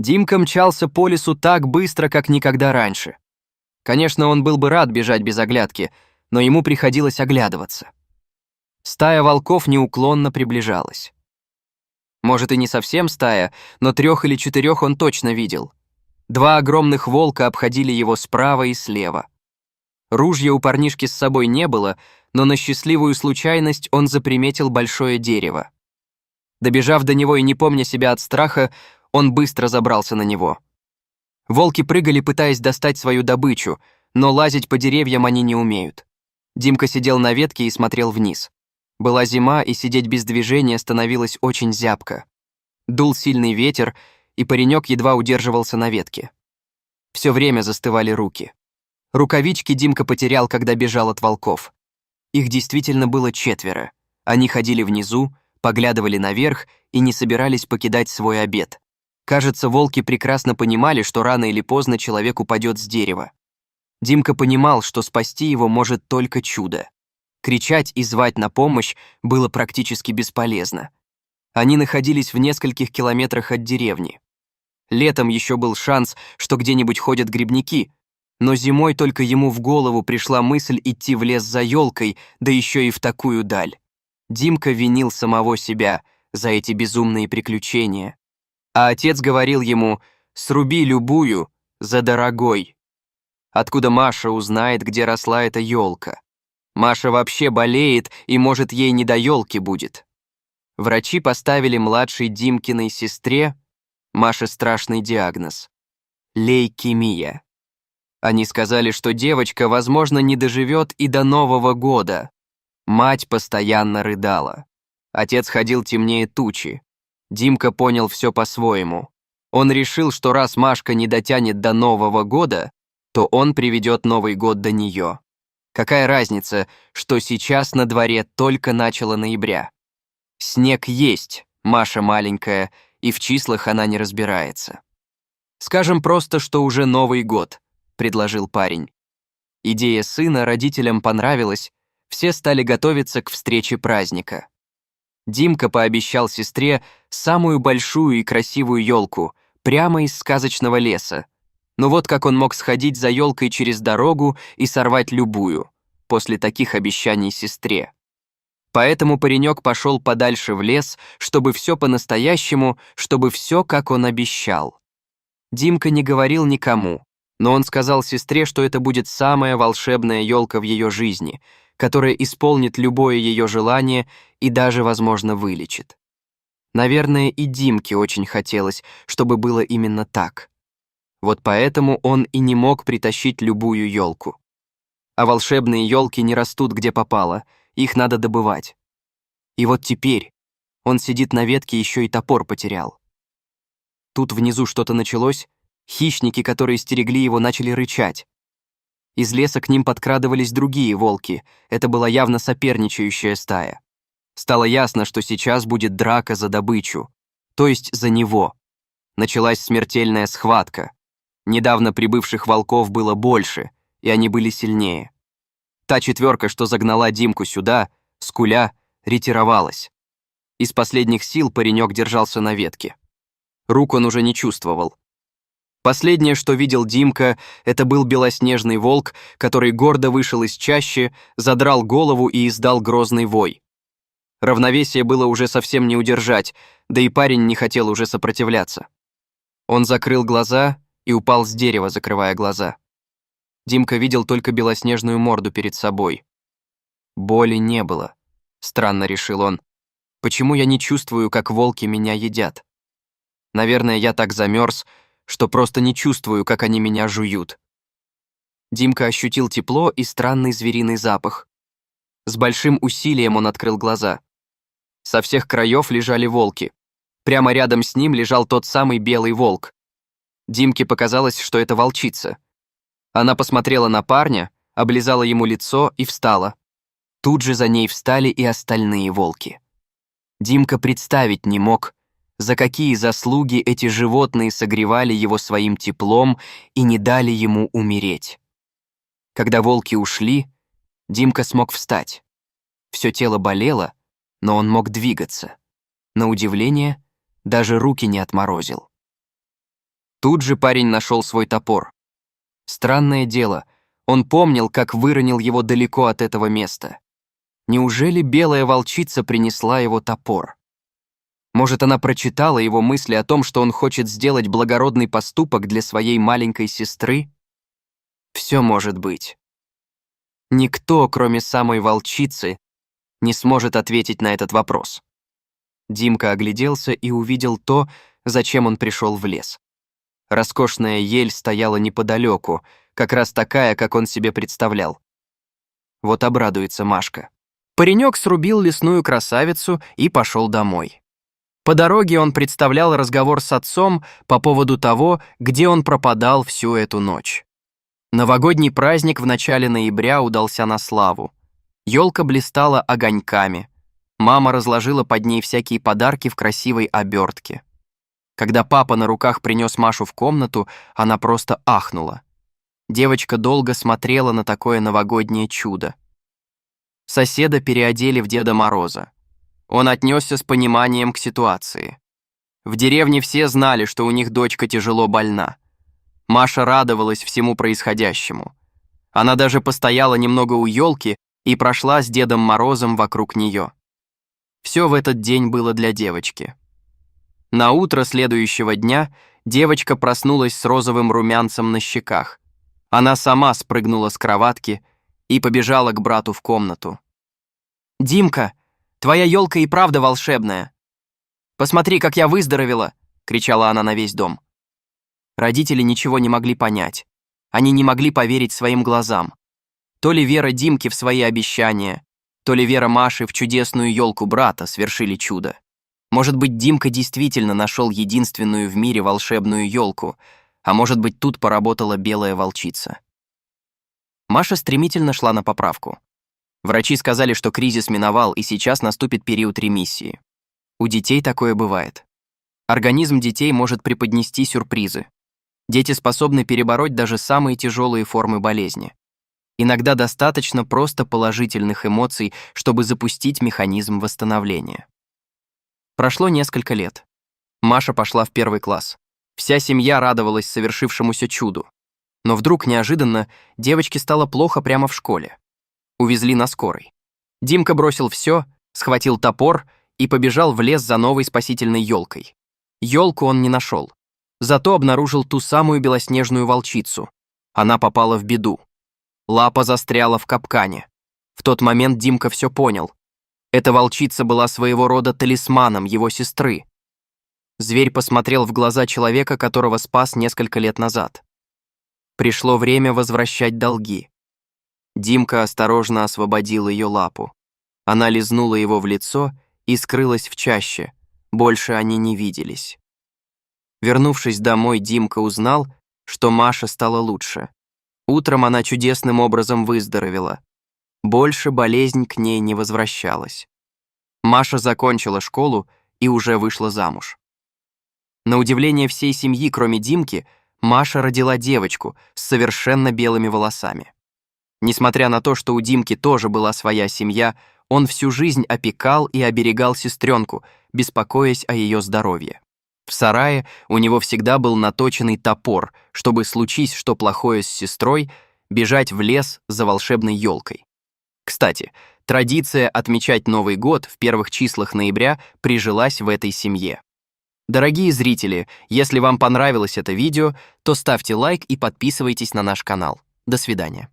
Димка мчался по лесу так быстро, как никогда раньше. Конечно, он был бы рад бежать без оглядки, но ему приходилось оглядываться. Стая волков неуклонно приближалась. Может, и не совсем стая, но 3 или 4 он точно видел. 2 огромных волка обходили его справа и слева. Ружья у парнишки с собой не было, но на счастливую случайность он заприметил большое дерево. Добежав до него и не помня себя от страха, он быстро забрался на него. Волки прыгали, пытаясь достать свою добычу, но лазить по деревьям они не умеют. Димка сидел на ветке и смотрел вниз. Была зима, и сидеть без движения становилось очень зябко. Дул сильный ветер, и паренек едва удерживался на ветке. Все время застывали руки. Рукавички Димка потерял, когда бежал от волков. Их действительно было 4. Они ходили внизу, поглядывали наверх и не собирались покидать свой обед. Кажется, волки прекрасно понимали, что рано или поздно человек упадет с дерева. Димка понимал, что спасти его может только чудо. Кричать и звать на помощь было практически бесполезно. Они находились в нескольких километрах от деревни. Летом еще был шанс, что где-нибудь ходят грибники, но зимой только ему в голову пришла мысль идти в лес за елкой, да еще и в такую даль. Димка винил самого себя за эти безумные приключения. А отец говорил ему: «Сруби любую за дорогой». Откуда Маша узнает, где росла эта елка? Маша вообще болеет, и, может, ей не до елки будет. Врачи поставили младшей Димкиной сестре, Маше, страшный диагноз — лейкемия. Они сказали, что девочка, возможно, не доживет и до Нового года. Мать постоянно рыдала. Отец ходил темнее тучи. Димка понял все по-своему. Он решил, что раз Машка не дотянет до Нового года, то он приведет Новый год до нее. Какая разница, что сейчас на дворе только начало ноября? Снег есть, Маша маленькая, и в числах она не разбирается. «Скажем просто, что уже Новый год», — предложил парень. Идея сына родителям понравилась, все стали готовиться к встрече праздника. Димка пообещал сестре самую большую и красивую елку прямо из сказочного леса. Но вот как он мог сходить за елкой через дорогу и сорвать любую после таких обещаний сестре? Поэтому паренек пошел подальше в лес, чтобы все по-настоящему, чтобы все, как он обещал. Димка не говорил никому, но он сказал сестре, что это будет самая волшебная елка в ее жизни, которая исполнит любое ее желание и даже, возможно, вылечит. Наверное, и Димке очень хотелось, чтобы было именно так. Вот поэтому он и не мог притащить любую елку. А волшебные елки не растут где попало, их надо добывать. И вот теперь он сидит на ветке, еще и топор потерял. Тут внизу что-то началось, хищники, которые стерегли его, начали рычать. Из леса к ним подкрадывались другие волки, это была явно соперничающая стая. Стало ясно, что сейчас будет драка за добычу, то есть за него. Началась смертельная схватка. Недавно прибывших волков было больше, и они были сильнее. Та 4, что загнала Димку сюда, скуля, ретировалась. Из последних сил паренек держался на ветке. Рук он уже не чувствовал. Последнее, что видел Димка, это был белоснежный волк, который гордо вышел из чащи, задрал голову и издал грозный вой. Равновесие было уже совсем не удержать, да и парень не хотел уже сопротивляться. Он закрыл глаза и упал с дерева, закрывая глаза. Димка видел только белоснежную морду перед собой. Боли не было, странно решил он. Почему я не чувствую, как волки меня едят? Наверное, я так замерз, что просто не чувствую, как они меня жуют. Димка ощутил тепло и странный звериный запах. С большим усилием он открыл глаза. Со всех краев лежали волки. Прямо рядом с ним лежал тот самый белый волк. Димке показалось, что это волчица. Она посмотрела на парня, облизала ему лицо и встала. Тут же за ней встали и остальные волки. Димка представить не мог, за какие заслуги эти животные согревали его своим теплом и не дали ему умереть. Когда волки ушли, Димка смог встать. Все тело болело, но он мог двигаться. На удивление, даже руки не отморозил. Тут же парень нашел свой топор. Странное дело, он помнил, как выронил его далеко от этого места. Неужели белая волчица принесла его топор? Может, она прочитала его мысли о том, что он хочет сделать благородный поступок для своей маленькой сестры? Все может быть. Никто, кроме самой волчицы, не сможет ответить на этот вопрос. Димка огляделся и увидел то, зачем он пришел в лес. Роскошная ель стояла неподалеку, как раз такая, как он себе представлял. Вот обрадуется Машка. Паренек срубил лесную красавицу и пошел домой. По дороге он представлял разговор с отцом по поводу того, где он пропадал всю эту ночь. Новогодний праздник в начале ноября удался на славу. Елка блистала огоньками. Мама разложила под ней всякие подарки в красивой обертке. Когда папа на руках принес Машу в комнату, она просто ахнула. Девочка долго смотрела на такое новогоднее чудо. Соседа переодели в Деда Мороза. Он отнесся с пониманием к ситуации. В деревне все знали, что у них дочка тяжело больна. Маша радовалась всему происходящему. Она даже постояла немного у елки и прошла с Дедом Морозом вокруг нее. Все в этот день было для девочки. На утро следующего дня девочка проснулась с розовым румянцем на щеках. Она сама спрыгнула с кроватки и побежала к брату в комнату. «Димка, твоя елка и правда волшебная. Посмотри, как я выздоровела!» — кричала она на весь дом. Родители ничего не могли понять. Они не могли поверить своим глазам. То ли вера Димки в свои обещания, то ли вера Маши в чудесную елку брата свершили чудо. Может быть, Димка действительно нашел единственную в мире волшебную елку, а может быть, тут поработала белая волчица. Маша стремительно шла на поправку. Врачи сказали, что кризис миновал, и сейчас наступит период ремиссии. У детей такое бывает. Организм детей может преподнести сюрпризы. Дети способны перебороть даже самые тяжелые формы болезни. Иногда достаточно просто положительных эмоций, чтобы запустить механизм восстановления. Прошло несколько лет. Маша пошла в 1 класс. Вся семья радовалась совершившемуся чуду. Но вдруг, неожиданно, девочке стало плохо прямо в школе. Увезли на скорой. Димка бросил все, схватил топор и побежал в лес за новой спасительной елкой. Елку он не нашел. Зато обнаружил ту самую белоснежную волчицу. Она попала в беду. Лапа застряла в капкане. В тот момент Димка все понял. Эта волчица была своего рода талисманом его сестры. Зверь посмотрел в глаза человека, которого спас несколько лет назад. Пришло время возвращать долги. Димка осторожно освободил ее лапу. Она лизнула его в лицо и скрылась в чаще. Больше они не виделись. Вернувшись домой, Димка узнал, что Маша стала лучше. Утром она чудесным образом выздоровела. Больше болезнь к ней не возвращалась. Маша закончила школу и уже вышла замуж. На удивление всей семьи, кроме Димки, Маша родила девочку с совершенно белыми волосами. Несмотря на то, что у Димки тоже была своя семья, он всю жизнь опекал и оберегал сестренку, беспокоясь о ее здоровье. В сарае у него всегда был наточенный топор, чтобы, случись что плохое с сестрой, бежать в лес за волшебной елкой. Кстати, традиция отмечать Новый год в первых числах ноября прижилась в этой семье. Дорогие зрители, если вам понравилось это видео, то ставьте лайк и подписывайтесь на наш канал. До свидания.